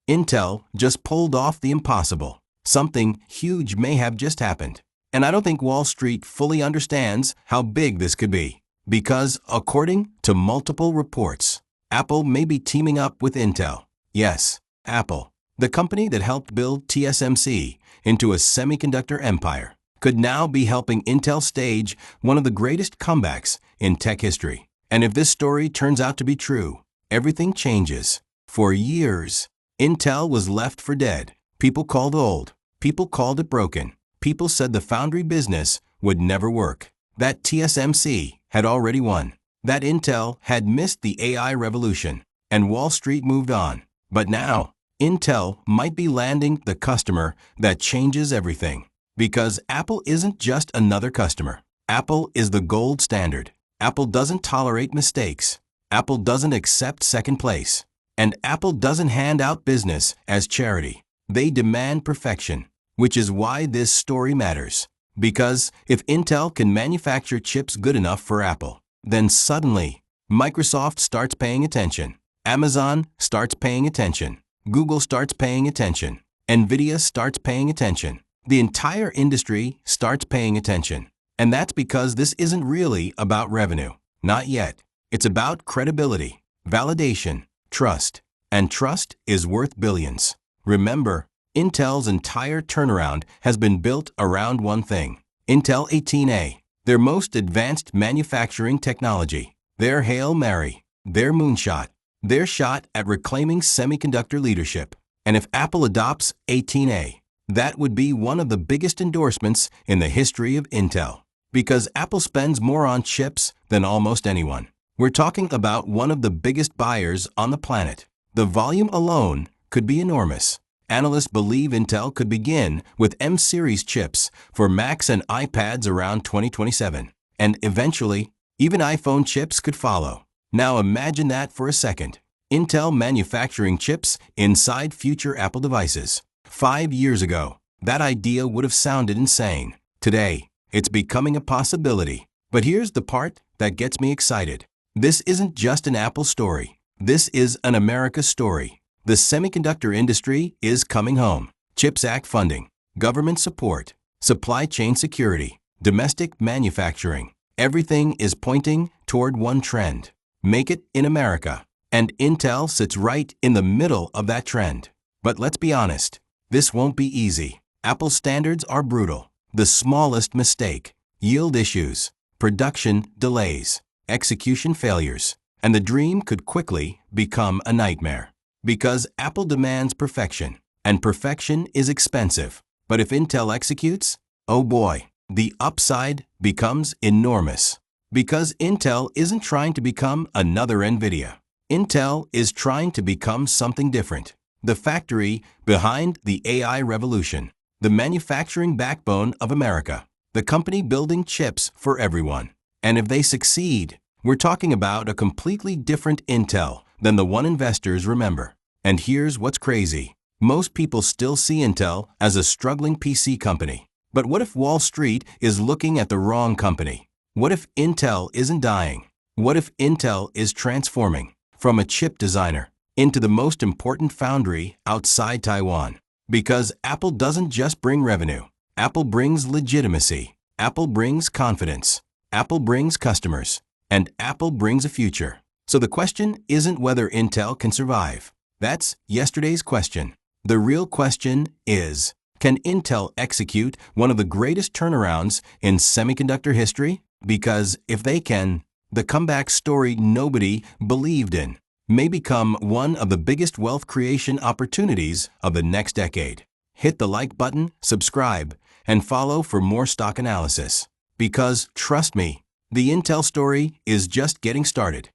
Intel just pulled off the impossible. Something huge may have just happened. And I don't think Wall Street fully understands how big this could be. Because, according to multiple reports, Apple may be teaming up with Intel. Yes, Apple, the company that helped build TSMC into a semiconductor empire, could now be helping Intel stage one of the greatest comebacks in tech history. And if this story turns out to be true, everything changes. For years, Intel was left for dead. People called it old. People called it broken. People said the foundry business would never work. That TSMC had already won. That Intel had missed the AI revolution. And Wall Street moved on. But now, Intel might be landing the customer that changes everything. Because Apple isn't just another customer. Apple is the gold standard. Apple doesn't tolerate mistakes. Apple doesn't accept second place. And Apple doesn't hand out business as charity. They demand perfection, which is why this story matters. Because if Intel can manufacture chips good enough for Apple, then suddenly Microsoft starts paying attention. Amazon starts paying attention. Google starts paying attention. Nvidia starts paying attention. The entire industry starts paying attention. And that's because this isn't really about revenue. Not yet. It's about credibility, validation, trust. And trust is worth billions. Remember, Intel's entire turnaround has been built around one thing. Intel 18A, their most advanced manufacturing technology, their Hail Mary, their moonshot, their shot at reclaiming semiconductor leadership. And if Apple adopts 18A, that would be one of the biggest endorsements in the history of Intel. Because Apple spends more on chips than almost anyone. We're talking about one of the biggest buyers on the planet. The volume alone could be enormous. Analysts believe Intel could begin with M-series chips for Macs and iPads around 2027. And eventually, even iPhone chips could follow. Now imagine that for a second. Intel manufacturing chips inside future Apple devices. 5 years ago, that idea would have sounded insane. Today, it's becoming a possibility. But here's the part that gets me excited. This isn't just an Apple story. This is an America story. The semiconductor industry is coming home. CHIPS Act funding, government support, supply chain security, domestic manufacturing. Everything is pointing toward one trend. Make it in America. And Intel sits right in the middle of that trend. But let's be honest, this won't be easy. Apple's standards are brutal. The smallest mistake, yield issues, production delays, execution failures, and the dream could quickly become a nightmare. Because Apple demands perfection, and perfection is expensive. But if Intel executes, oh boy, the upside becomes enormous. Because Intel isn't trying to become another Nvidia. Intel is trying to become something different. The factory behind the AI revolution. The manufacturing backbone of America. The company building chips for everyone. And if they succeed, we're talking about a completely different Intel than the one investors remember. And here's what's crazy. Most people still see Intel as a struggling PC company. But what if Wall Street is looking at the wrong company? What if Intel isn't dying? What if Intel is transforming from a chip designer into the most important foundry outside Taiwan? Because Apple doesn't just bring revenue. Apple brings legitimacy. Apple brings confidence. Apple brings customers. And Apple brings a future. So the question isn't whether Intel can survive. That's yesterday's question. The real question is, can Intel execute one of the greatest turnarounds in semiconductor history? Because if they can, the comeback story nobody believed in may become one of the biggest wealth creation opportunities of the next decade. Hit the like button, subscribe, and follow for more stock analysis. Because, trust me, the Intel story is just getting started.